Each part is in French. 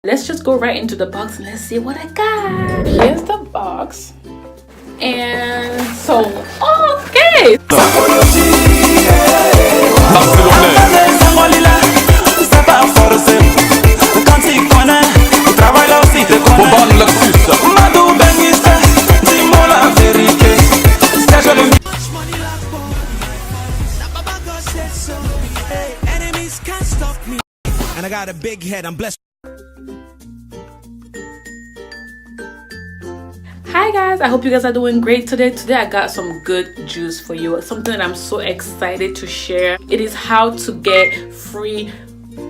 Let's just go right into the box and let's see what I got. Here's the box. And so, okay. And I got a big head, I'm blessed. Hi guys, I hope you guys are doing great today. Today I got some good juice for you, something that I'm so excited to share. It is how to get free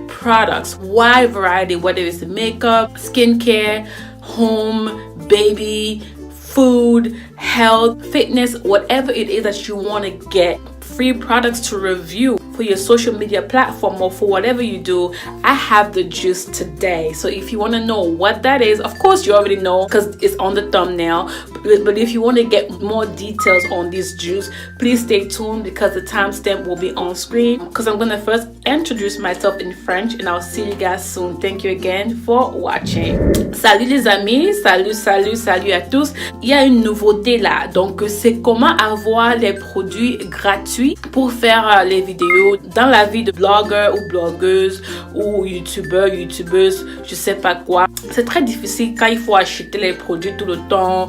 products, wide variety, whether it's makeup, skincare, home, baby, food, health, fitness, whatever it is that you want to get free products to review for your social media platform or for whatever you do. I have the juice today. So if you want to know what that is, of course you already know because it's on the thumbnail, but if you want to get more details on this juice, please stay tuned because the timestamp will be on screen, because I'm going to first introduce myself in French and I'll see you guys soon. Thank you again for watching. Salut les amis, salut à tous. Il y a une nouveauté là, donc c'est comment avoir les produits gratuits pour faire les vidéos dans la vie de blogueur ou blogueuse ou youtubeur, youtubeuse, je sais pas quoi. C'est très difficile quand il faut acheter les produits tout le temps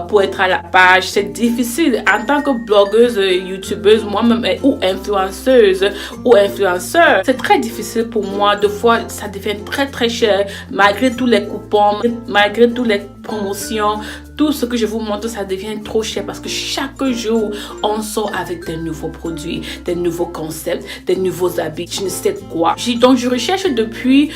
pour être à la page. C'est difficile en tant que blogueuse, youtubeuse, moi-même ou influenceuse ou influenceur. C'est très difficile pour moi. Deux fois, ça devient très cher malgré tous les coupons, malgré toutes les promotions. Tout ce que je vous montre, ça devient trop cher parce que chaque jour, on sort avec des nouveaux produits, des nouveaux concepts, des nouveaux habits, je ne sais quoi. Donc, je recherche depuis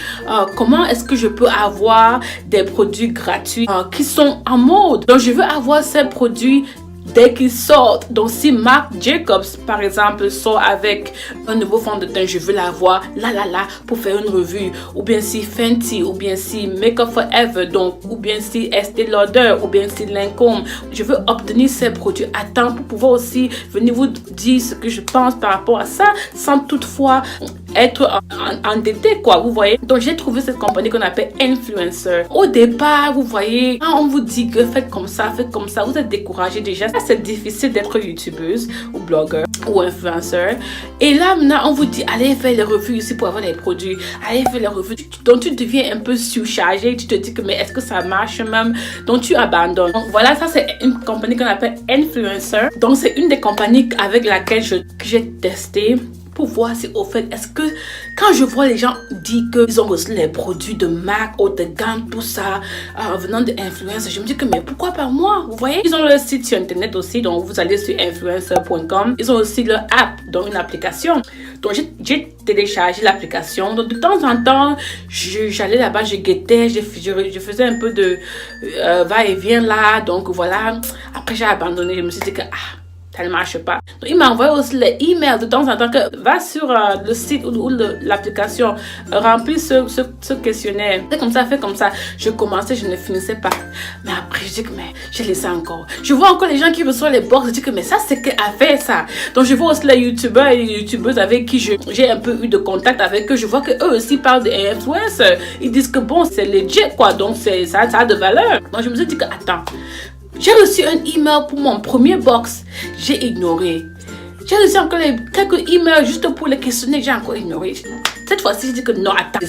comment est-ce que je peux avoir des produits gratuits qui sont en mode. Donc, je veux avoir ces produits dès qu'ils sortent. Donc si Marc Jacobs par exemple sort avec un nouveau fond de teint, je veux l'avoir là pour faire une revue, ou bien si Fenty, ou bien si Make Up Forever, donc ou bien si Estée Lauder, ou bien si Lancôme, je veux obtenir ces produits à temps pour pouvoir aussi venir vous dire ce que je pense par rapport à ça sans toutefois être endetté, quoi, vous voyez. Donc j'ai trouvé cette compagnie qu'on appelle Influencer. Au départ, vous voyez, quand on vous dit que faites comme ça, vous êtes découragé déjà. C'est difficile d'être youtubeuse ou blogueur ou influenceur. Et là maintenant on vous dit allez faire les revues ici pour avoir les produits, allez faire les revues. Donc tu deviens un peu surchargé, tu te dis que mais est-ce que ça marche même, donc tu abandonnes. Donc voilà, ça c'est une compagnie qu'on appelle Influencer. Donc c'est une des compagnies avec laquelle j'ai testé pour voir si au fait, est-ce que quand je vois les gens dire qu'ils ont reçu les produits de marque, haut de gamme, tout ça, venant de influenceurs, je me dis que mais pourquoi pas moi, vous voyez. Ils ont leur site sur internet aussi, donc vous allez sur influencer.com. Ils ont aussi leur app, donc une application. Donc j'ai téléchargé l'application. Donc de temps en temps, j'allais là-bas, je guettais, je faisais un peu de va-et-vient là, donc voilà. Après j'ai abandonné, je me suis dit que ça ne marche pas. Donc, il m'a envoyé aussi les emails de temps en temps que va sur le site ou l'application, remplis ce questionnaire. Fais comme ça. Je commençais, je ne finissais pas. Mais après, je dis que mais j'ai laissé encore. Je vois encore les gens qui reçoivent les box. Je dis que mais ça, c'est qu'à faire ça. Donc, je vois aussi les youtubeurs et les youtubeuses avec qui j'ai un peu eu de contact avec eux. Je vois qu'eux aussi parlent des influencers. Ils disent que bon, c'est legit quoi. Donc, ça a de valeur. Donc, je me suis dit que attends. J'ai reçu un email pour mon premier box. J'ai ignoré. J'ai reçu encore quelques emails juste pour les questionner. J'ai encore ignoré. Cette fois-ci, je dis que non, attends.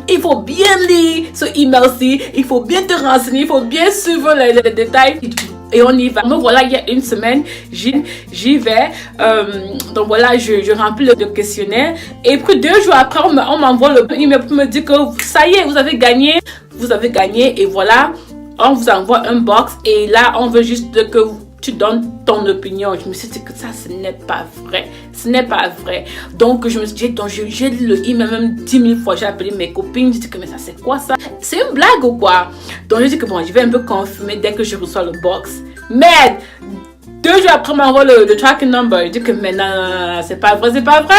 Il faut bien lire ce email-ci. Il faut bien te renseigner. Il faut bien suivre les détails. Et on y va. Donc voilà, il y a une semaine, j'y vais. Donc voilà, je remplis le questionnaire. Et puis 2 jours après, on m'envoie le email pour me dire que ça y est, vous avez gagné. Vous avez gagné. Et voilà. On vous envoie un box et là on veut juste que tu donnes ton opinion. Je me suis dit que ça ce n'est pas vrai. Ce n'est pas vrai. Donc je me suis dit, donc j'ai lu le email même 10 000 fois. J'ai appelé mes copines. Je dis que mais ça c'est quoi ça? C'est une blague ou quoi? Donc je dis que bon, je vais un peu confirmer dès que je reçois le box. Mais 2 jours après, on m'envoie le tracking number. Je dis que mais non, c'est pas vrai,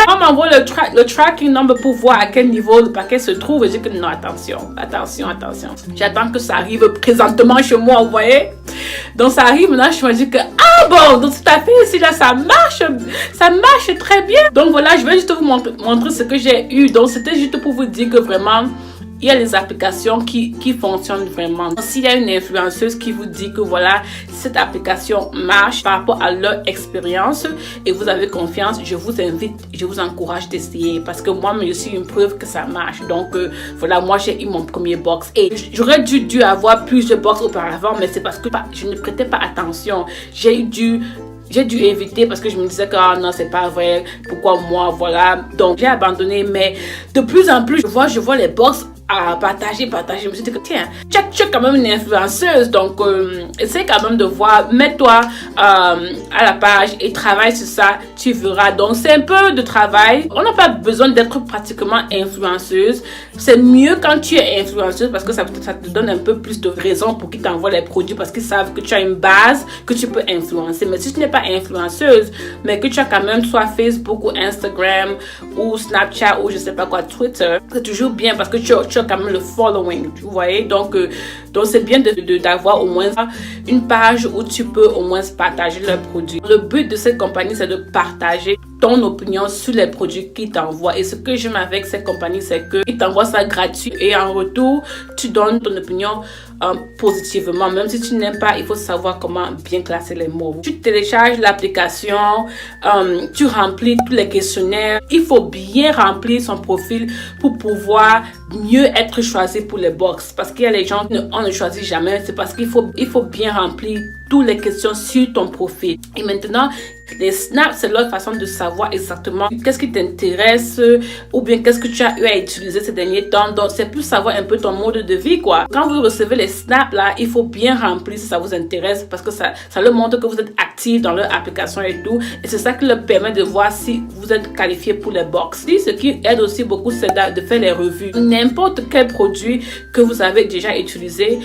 On m'envoie le tracking number pour voir à quel niveau le paquet se trouve. Je dis que non, attention. J'attends que ça arrive présentement chez moi, vous voyez. Donc ça arrive, maintenant je me dis que bon, donc tout à fait ici là, ça marche très bien. Donc voilà, je vais juste vous montrer ce que j'ai eu. Donc c'était juste pour vous dire que vraiment, il y a les applications qui fonctionnent vraiment. S'il y a une influenceuse qui vous dit que voilà, cette application marche par rapport à leur expérience et vous avez confiance, je vous invite, je vous encourage d'essayer parce que moi, je suis une preuve que ça marche. Donc voilà, moi j'ai eu mon premier box et j'aurais dû avoir plus de box auparavant, mais c'est parce que je ne prêtais pas attention. J'ai dû éviter parce que je me disais que non, c'est pas vrai, pourquoi moi, voilà. Donc j'ai abandonné, mais de plus en plus je vois les box à partager. Je me suis dit que tiens, tu es quand même une influenceuse, donc essaie quand même de voir, mets-toi à la page et travaille sur ça, tu verras. Donc c'est un peu de travail, on n'a pas besoin d'être pratiquement influenceuse, c'est mieux quand tu es influenceuse parce que ça te donne un peu plus de raisons pour qu'ils t'envoient les produits parce qu'ils savent que tu as une base que tu peux influencer. Mais si tu n'es pas influenceuse, mais que tu as quand même soit Facebook ou Instagram ou Snapchat ou je sais pas quoi, Twitter, c'est toujours bien parce que tu as quand même le following, vous voyez. Donc c'est bien d'avoir au moins une page où tu peux au moins partager leurs produits. Le but de cette compagnie, c'est de partager ton opinion sur les produits qu'ils t'envoient. Et ce que j'aime avec cette compagnie, c'est qu'ils t'envoient ça gratuit et en retour, tu donnes ton opinion positivement. Même si tu n'aimes pas, il faut savoir comment bien classer les mots. Tu télécharges l'application, tu remplis tous les questionnaires. Il faut bien remplir son profil pour pouvoir mieux être choisi pour les box. Parce qu'il y a les gens on ne choisit jamais. C'est parce qu'il faut bien remplir toutes les questions sur ton profil. Et maintenant, les snaps, c'est leur façon de savoir exactement qu'est-ce qui t'intéresse ou bien qu'est-ce que tu as eu à utiliser ces derniers temps. Donc, c'est plus savoir un peu ton mode de vie, quoi. Quand vous recevez les snaps, là, il faut bien remplir si ça vous intéresse parce que ça leur montre que vous êtes actif dans leur application et tout. Et c'est ça qui leur permet de voir si vous êtes qualifié pour les box. Ce qui aide aussi beaucoup, c'est de faire les revues. N'importe quel produit que vous avez déjà utilisé,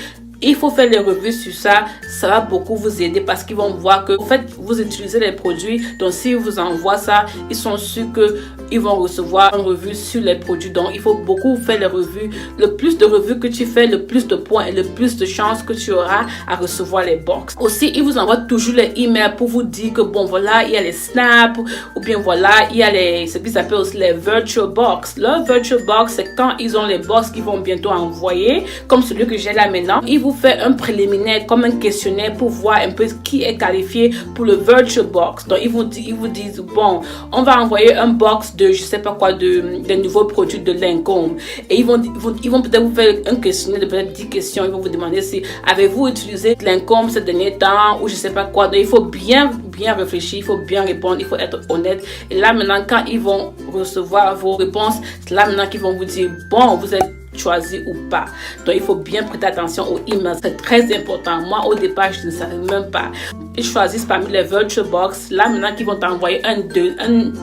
il faut faire les revues sur ça. Ça va beaucoup vous aider parce qu'ils vont voir que en fait vous utilisez les produits. Donc s'ils vous envoient ça, ils sont sûrs que ils vont recevoir une revue sur les produits. Donc il faut beaucoup faire les revues. Le plus de revues que tu fais, le plus de points et le plus de chances que tu auras à recevoir les box. Aussi, ils vous envoient toujours les emails pour vous dire que bon voilà, il y a les snaps ou bien voilà, il y a ce qu'ils appellent aussi les virtual box. Le virtual box, c'est quand ils ont les box qu'ils vont bientôt envoyer, comme celui que j'ai là maintenant. Ils vous fait un préliminaire comme un questionnaire pour voir un peu qui est qualifié pour le virtual box. Donc ils vous disent bon, on va envoyer un box de je sais pas quoi de nouveaux produits de Lancôme et ils vont peut-être vous faire un questionnaire de peut-être 10 questions. Ils vont vous demander si avez-vous utilisé Lancôme ces derniers temps ou je sais pas quoi. Donc il faut bien réfléchir, il faut bien répondre, il faut être honnête. Et là maintenant quand ils vont recevoir vos réponses, c'est là maintenant qu'ils vont vous dire bon, vous êtes choisi ou pas. Donc il faut bien prêter attention aux emails, c'est très important. Moi au départ je ne savais même pas. Ils choisissent parmi les virtual box. Là maintenant qu'ils vont t'envoyer un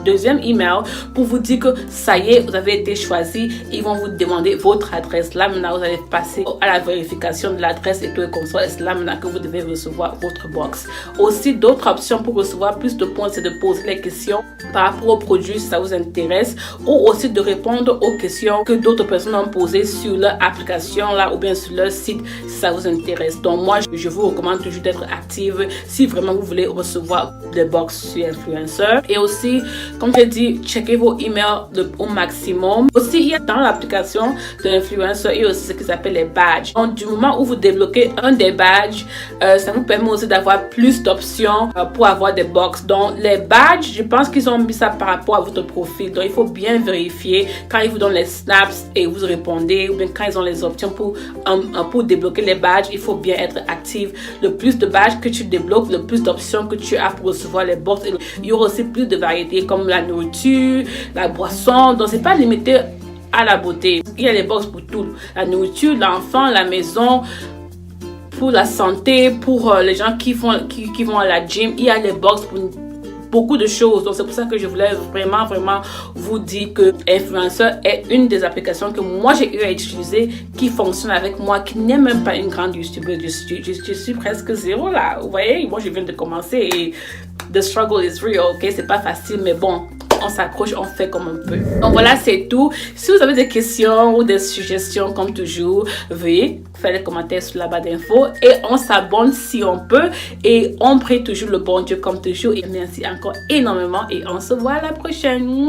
deuxième email pour vous dire que ça y est, vous avez été choisi. Ils vont vous demander votre adresse. Là maintenant vous allez passer à la vérification de l'adresse et tout et comme ça. Et c'est là maintenant que vous devez recevoir votre box. Aussi d'autres options pour recevoir plus de points, c'est de poser les questions par rapport aux produits si ça vous intéresse, ou aussi de répondre aux questions que d'autres personnes ont posées sur leur application là ou bien sur leur site si ça vous intéresse. Donc moi je vous recommande toujours d'être active si vraiment vous voulez recevoir des box sur Influencer. Et aussi comme j'ai dit, checkez vos emails au maximum. Aussi il y a dans l'application de Influencer il y a aussi ce qu'ils appellent les badges. Donc du moment où vous débloquez un des badges, ça vous permet aussi d'avoir plus d'options pour avoir des box. Donc les badges, je pense qu'ils ont mis ça par rapport à votre profil. Donc il faut bien vérifier quand ils vous donnent les snaps et vous répondez, ou bien quand ils ont les options pour débloquer les badges, il faut bien être active. Le plus de badges que tu débloques, le plus d'options que tu as pour recevoir les box. Et il y aura aussi plus de variétés comme la nourriture, la boisson. Donc c'est pas limité à la beauté. Il y a les box pour tout. La nourriture, l'enfant, la maison, pour la santé, pour les gens qui vont à la gym. Il y a les box pour beaucoup de choses. Donc c'est pour ça que je voulais vraiment vous dire que Influencer est une des applications que moi j'ai eu à utiliser, qui fonctionne avec moi, qui n'est même pas une grande youtubeuse. Je suis presque zéro là, vous voyez. Moi je viens de commencer et the struggle is real, ok, c'est pas facile, mais bon, on s'accroche, on fait comme on peut. Donc voilà, c'est tout. Si vous avez des questions ou des suggestions, comme toujours, veuillez faire les commentaires sous la barre d'infos et on s'abonne si on peut et on prie toujours le bon Dieu comme toujours. Et merci encore énormément et on se voit à la prochaine.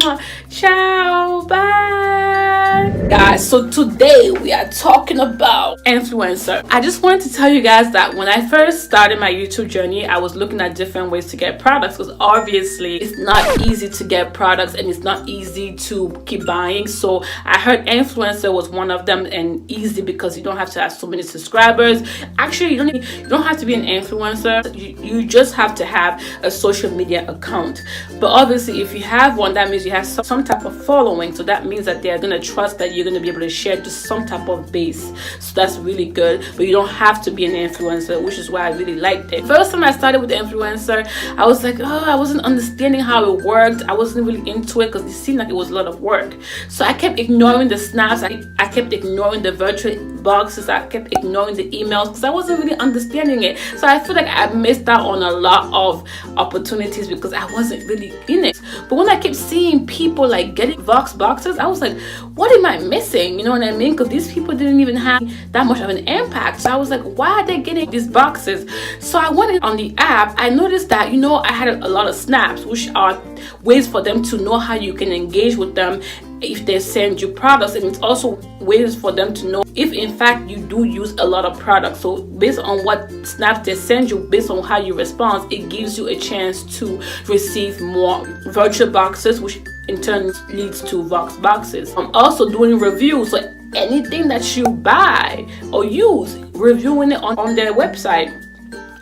Ciao, bye guys. So today we are talking about influencer. I just wanted to tell you guys that when I first started my YouTube journey, I was looking at different ways to get products, because obviously it's not easy to get products and it's not easy to keep buying. So I heard influencer was one of them, and easy because you don't have to have so many subscribers. Actually, you don't have to be an influencer. You just have to have a social media account. But obviously if you have one, that means you have some type of following, so that means that they're going to trust that you're going to be able to share to some type of base. So that's really good. But you don't have to be an influencer, which is why I really liked it. First time I started with the influencer, I was like, oh, I wasn't understanding how it worked. I wasn't really into it because it seemed like it was a lot of work. So I kept ignoring the snaps. I kept ignoring the virtual boxes. I kept ignoring the emails because I wasn't really understanding it. So I feel like I missed out on a lot of opportunities because I wasn't really in it. But when I kept seeing people like getting Vox boxes, I was like, what am I missing? You know what I mean? Because these people didn't even have that much of an impact. So I was like, why are they getting these boxes? So I went on the app. I noticed that, you know, I had a lot of snaps, which are ways for them to know how you can engage with them if they send you products, and it's also ways for them to know if in fact you do use a lot of products. So based on what snaps they send you, based on how you respond, it gives you a chance to receive more virtual boxes, which in turn leads to Vox boxes. I'm also doing reviews, so anything that you buy or use, reviewing it on their website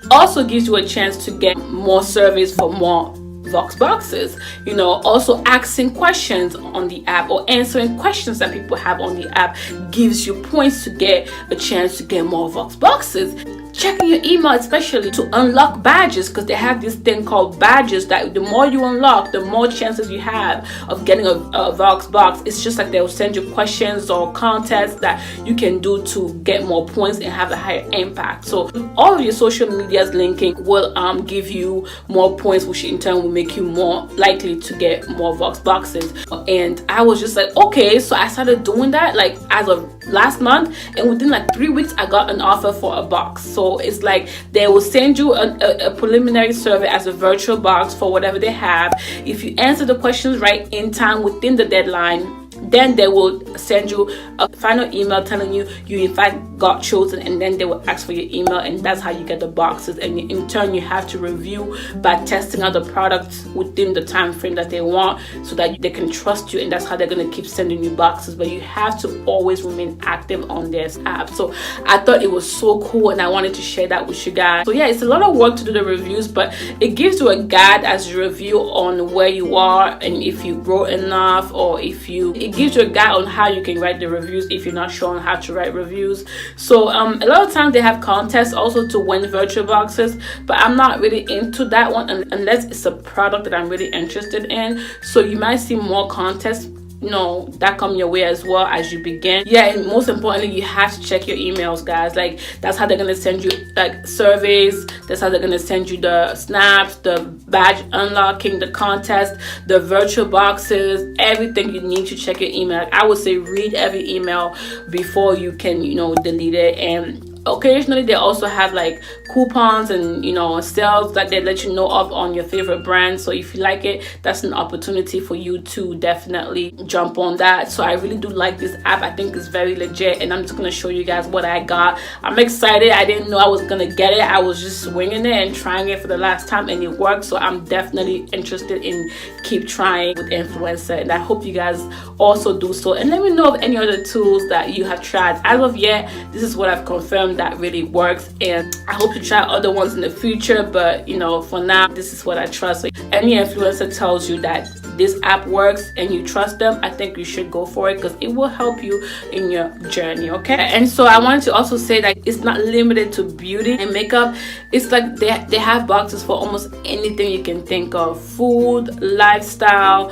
also gives you a chance to get more surveys for more Vox boxes. You know, also asking questions on the app or answering questions that people have on the app gives you points to get a chance to get more Vox boxes. Checking your email, especially to unlock badges, because they have this thing called badges that the more you unlock, the more chances you have of getting a Vox box. It's just like they'll send you questions or contests that you can do to get more points and have a higher impact. So all of your social media's linking will give you more points, which in turn will make you more likely to get more Vox boxes. And I was just like, okay, so I started doing that like as of last month, and within like 3 weeks I got an offer for a box. So it's like they will send you a preliminary survey as a virtual box for whatever they have. If you answer the questions right in time within the deadline, then they will send you a final email telling you in fact got chosen, and then they will ask for your email, and that's how you get the boxes. And in turn you have to review by testing out the products within the time frame that they want, so that they can trust you, and that's how they're going to keep sending you boxes. But you have to always remain active on their app. So I thought it was so cool, and I wanted to share that with you guys. So yeah, it's a lot of work to do the reviews, but it gives you a guide as you review on where you are and if you grow enough, or if you it gives you a guide on how you can write the reviews if you're not sure on how to write reviews. So a lot of times they have contests also to win virtual boxes, but I'm not really into that one unless it's a product that I'm really interested in. So you might see more contests, you know, that come your way as well as you begin. Yeah, and most importantly, you have to check your emails, guys. Like that's how they're gonna send you like surveys, that's how they're gonna send you the snaps, the badge unlocking, the contest, the virtual boxes, everything. You need to check your email. Like, I would say read every email before you can, you know, delete it. And occasionally they also have like coupons and, you know, sales that they let you know of on your favorite brand. So if you like it, that's an opportunity for you to definitely jump on that. So I really do like this app. I think it's very legit, and I'm just gonna show you guys what I got. I'm excited. I didn't know I was gonna get it. I was just swinging it and trying it for the last time, and it worked. So I'm definitely interested in keep trying with influencer, and I hope you guys also do so. And let me know of any other tools that you have tried. As of yet, this is what I've confirmed that really works, and I hope to try other ones in the future, but you know, for now this is what I trust. So any influencer tells you that this app works and you trust them, I think you should go for it because it will help you in your journey. Okay, and so I wanted to also say that it's not limited to beauty and makeup. It's like they have boxes for almost anything you can think of: food, lifestyle,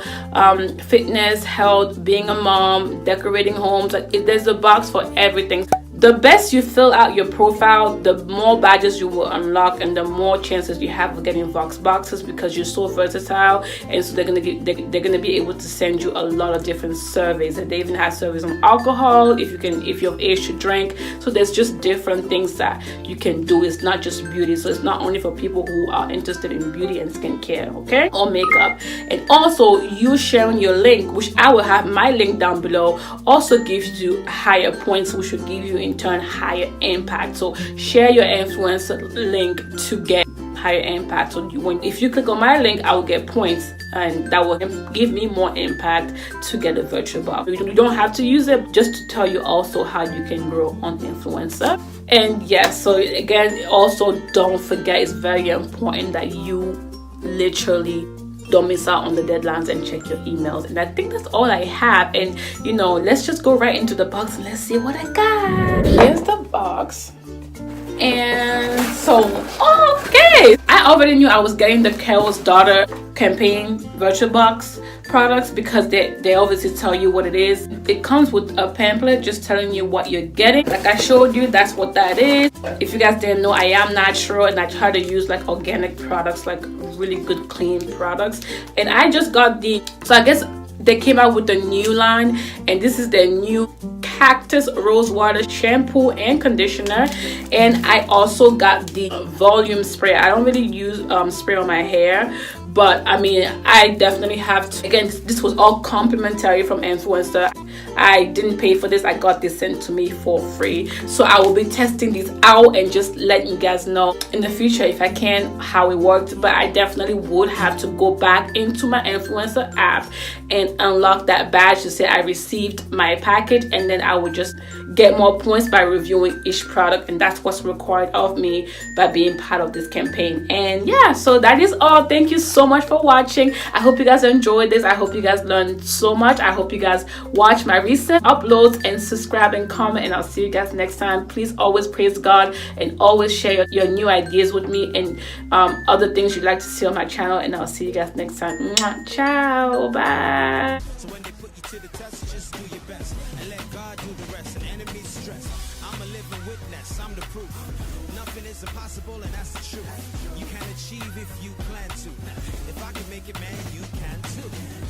fitness, health, being a mom, decorating homes. Like there's a box for everything. the best you fill out your profile, the more badges you will unlock and the more chances you have of getting Vox boxes, because you're so versatile. And so they're gonna be able to send you a lot of different surveys, and they even have surveys on alcohol, if you're of age to drink. So there's just different things that you can do. It's not just beauty, so it's not only for people who are interested in beauty and skincare, okay, or makeup. And also, you sharing your link, which I will have my link down below, also gives you higher points, which will give you in turn higher impact. So share your influencer link to get higher impact. So if you click on my link, I will get points, and that will give me more impact to get a virtual box. You don't have to use it, just to tell you also how you can grow on influencer. And yes, so again, also don't forget, it's very important that you literally don't miss out on the deadlines and check your emails. And I think that's all I have. And you know, let's just go right into the box and let's see what I got. Here's the box. And so, okay, I already knew I was getting the Carol's Daughter campaign virtual box products, because they obviously tell you what it is. It comes with a pamphlet just telling you what you're getting. Like I showed you, that's what that is. If you guys didn't know, I am natural and I try to use like organic products, like really good clean products. And I just got so I guess they came out with the new line, and this is their new Cactus Rose Water shampoo and conditioner. And I also got the volume spray. I don't really use spray on my hair, but I mean, I definitely have to. Again, this was all complimentary from Influencer. I didn't pay for this. I got this sent to me for free. So I will be testing these out and just letting you guys know in the future, if I can, how it worked. But I definitely would have to go back into my Influencer app and unlock that badge to say I received my package, and then I would just get more points by reviewing each product. And that's what's required of me by being part of this campaign. And yeah, so that is all. Thank you so much for watching. I hope you guys enjoyed this. I hope you guys learned so much. I hope you guys watch my recent uploads and subscribe and comment, and I'll see you guys next time. Please always praise God and always share your new ideas with me and other things you'd like to see on my channel, and I'll see you guys next time. Mwah. Ciao, bye. So when they put you to the test, just do your best and let God do the rest. Enemies stress. I'm a living witness. I'm the proof. Nothing is impossible, and that's the truth. You can achieve if you plan to. If I can make it, man, you can too.